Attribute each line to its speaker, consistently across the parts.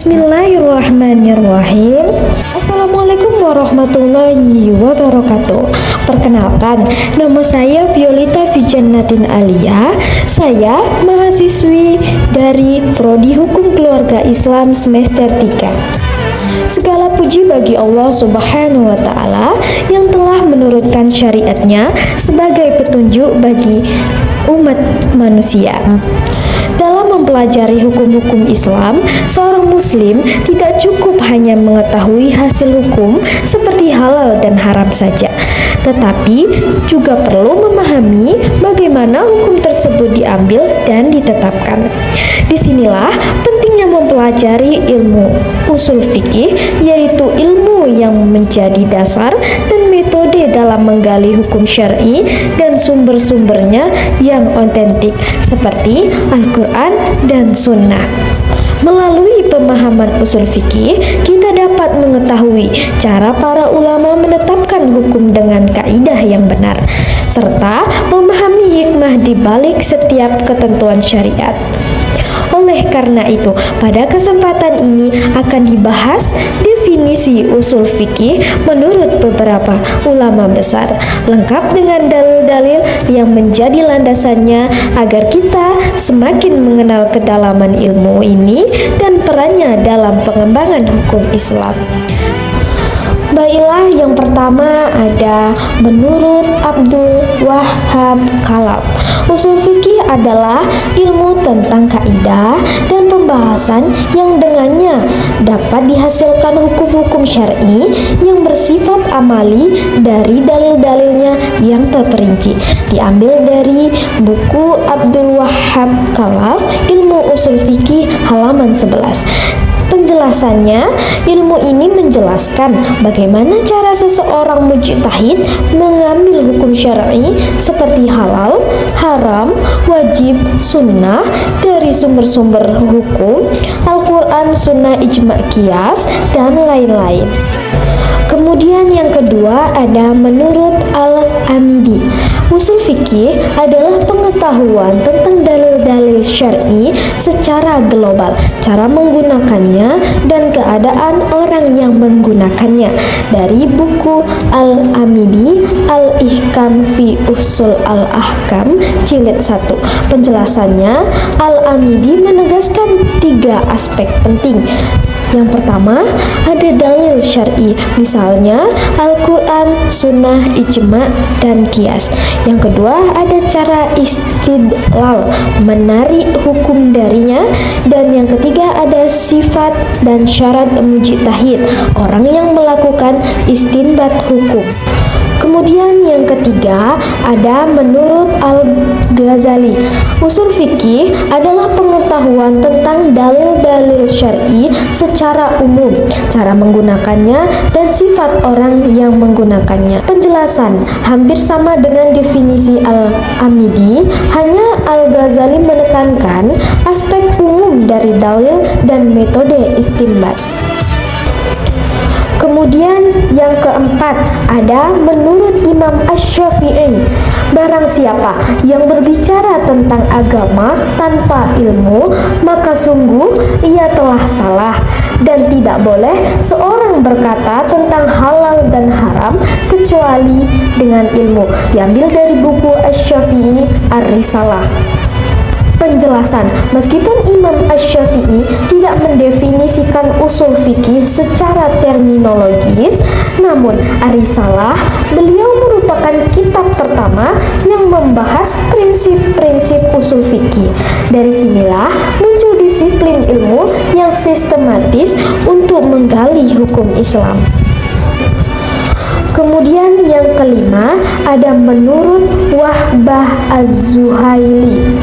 Speaker 1: Bismillahirrahmanirrahim. Assalamualaikum warahmatullahi wabarakatuh. Perkenalkan, nama saya Violeta Vijannatin Alia. Saya mahasiswi dari Prodi Hukum Keluarga Islam semester 3. Segala puji bagi Allah Subhanahu wa Ta'ala yang telah menurunkan syariatnya sebagai petunjuk bagi umat manusia. Dalam mempelajari hukum-hukum Islam, seorang muslim tidak cukup hanya mengetahui hasil hukum seperti halal dan haram saja, tetapi juga perlu memahami bagaimana hukum tersebut diambil dan ditetapkan. Disinilah pentingnya mempelajari ilmu usul fikih, yaitu ilmu yang menjadi dasar dan metode dalam menggali hukum syar'i dan sumber-sumbernya yang otentik seperti Al-Quran dan Sunnah. Melalui pemahaman usul fikih, kita dapat mengetahui cara para ulama menetapkan hukum dengan kaidah yang benar, serta memahami hikmah di balik setiap ketentuan syariat. Oleh karena itu, pada kesempatan ini akan dibahas definisi usul fikih menurut beberapa ulama besar, lengkap dengan dalil-dalil yang menjadi landasannya agar kita semakin mengenal kedalaman ilmu ini dan perannya dalam pengembangan hukum Islam. Baiklah, yang pertama ada menurut Abdul Wahab Khalaf. Usul fikih adalah ilmu tentang kaidah dan pembahasan yang dengannya dapat dihasilkan hukum-hukum syar'i yang bersifat amali dari dalil-dalilnya yang terperinci. Diambil dari buku Abdul Wahab Khalaf, Ilmu Usul Fikih, halaman 11. Penjelasannya, ilmu ini menjelaskan bagaimana cara seseorang mujtahid mengambil hukum syar'i seperti halal, haram, wajib, sunnah dari sumber-sumber hukum, Al-Quran, sunnah, ijma' qiyas, dan lain-lain. Kemudian yang kedua ada menurut Al-Amidi. Usul fikih adalah pengetahuan tentang dalil-dalil syar'i secara global, cara menggunakannya, dan keadaan orang yang menggunakannya. Dari buku Al-Amidi, Al-Ihkam fi Usul Al-Ahkam, jilid 1. Penjelasannya, Al-Amidi menegaskan 3 aspek penting. Yang pertama, ada dalil syar'i, misalnya Al-Quran, Sunnah, Ijma', dan Qiyas. Yang kedua, ada cara istidlal, menarik hukum darinya. Dan yang ketiga, ada sifat dan syarat mujtahid, orang yang melakukan istinbat hukum. Kemudian yang ketiga ada menurut Al-Ghazali. Usul fikih adalah pengetahuan tentang dalil-dalil syar'i secara umum, cara menggunakannya, dan sifat orang yang menggunakannya. Penjelasan hampir sama dengan definisi Al-Amidi, hanya Al-Ghazali menekankan aspek umum dari dalil dan metode istinbat. Kemudian yang keempat ada menurut Imam Asy-Syafi'i. Barang siapa yang berbicara tentang agama tanpa ilmu, maka sungguh ia telah salah, dan tidak boleh seorang berkata tentang halal dan haram kecuali dengan ilmu. Diambil dari buku Asy-Syafi'i Ar-Risalah. Penjelasan, meskipun Imam Asy-Syafi'i tidak mendefinisikan usul fikih secara terminologis, namun Ar-Risalah beliau merupakan kitab pertama yang membahas prinsip-prinsip usul fikih. Dari sinilah muncul disiplin ilmu yang sistematis untuk menggali hukum Islam. Kemudian yang kelima ada menurut Wahbah Az-Zuhaili.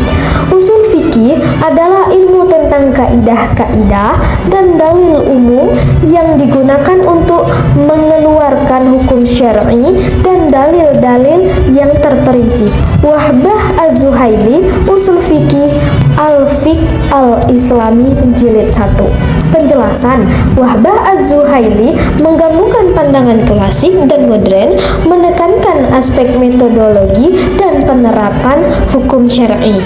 Speaker 1: Usul fikih adalah ilmu tentang kaidah-kaidah dan dalil umum yang digunakan untuk mengeluarkan hukum syar'i dan dalil-dalil yang terperinci. Wahbah Az-Zuhaili, Usul Fikih Al-Fiqh Al-Islami, jilid 1. Penjelasan, Wahbah Az-Zuhaili menggabungkan pandangan klasik dan modern, menekankan aspek metodologi dan penerapan hukum syar'i.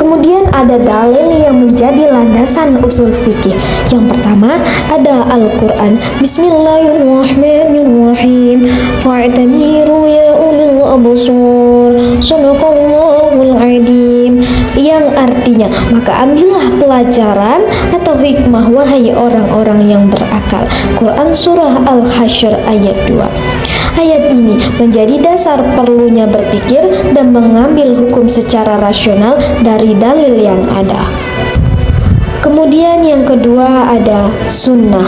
Speaker 1: Kemudian ada dalil yang menjadi landasan usul fikih. Yang pertama ada Al-Quran. Bismillahirrahmanirrahim. Fa'tabiru ya ulil absar. Sadaqallahul adzim. Yang artinya, maka ambillah pelajaran atau hikmah wahai orang-orang yang berakal. Quran surah Al-Hasyr ayat 2. Ayat ini menjadi dasar perlunya berpikir dan mengambil hukum secara rasional dari dalil yang ada. Kemudian yang kedua ada sunnah.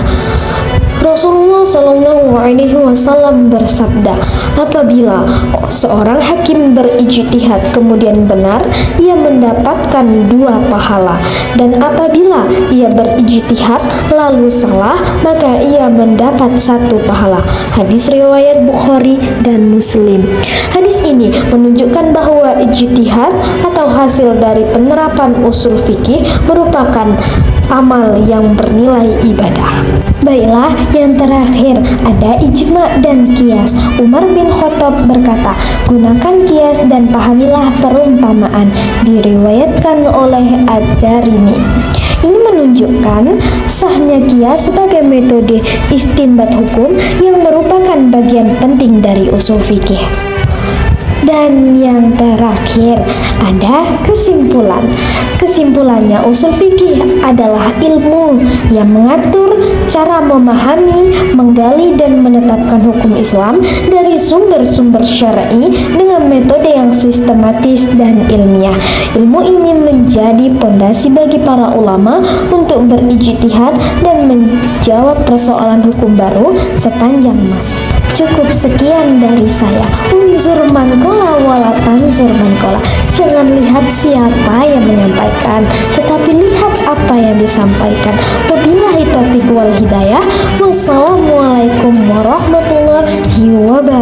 Speaker 1: Rasulullah Shallallahu Alaihi Wasallam bersabda, apabila seorang hakim berijtihad kemudian benar, ia mendapatkan 2 pahala, dan apabila ia berijtihad lalu salah, maka ia mendapat 1 pahala. Hadis riwayat Bukhari dan Muslim. Hadis ini menunjukkan bahwa ijtihad atau hasil dari penerapan usul fikih merupakan amal yang bernilai ibadah. Baiklah, yang terakhir ada ijma dan kias. Umar bin Khattab berkata, gunakan kias dan pahamilah perumpamaan. Diriwayatkan oleh Ad-Darimi. Ini menunjukkan sahnya kias sebagai metode istinbat hukum yang merupakan bagian penting dari usul fikih. Dan yang terakhir ada kesimpulan. Kesimpulannya, usul fikih adalah ilmu yang mengatur cara memahami, menggali dan menetapkan hukum Islam dari sumber-sumber syar'i dengan metode yang sistematis dan ilmiah. Ilmu ini menjadi pondasi bagi para ulama untuk berijtihad dan menjawab persoalan hukum baru sepanjang masa. Cukup sekian dari saya. Unzur man qala wala tanzur man qala. Jangan lihat siapa yang menyampaikan, tetapi lihat apa yang disampaikan. Wabillahi taufiq wal hidayah. Wassalamualaikum warahmatullahi wabarakatuh.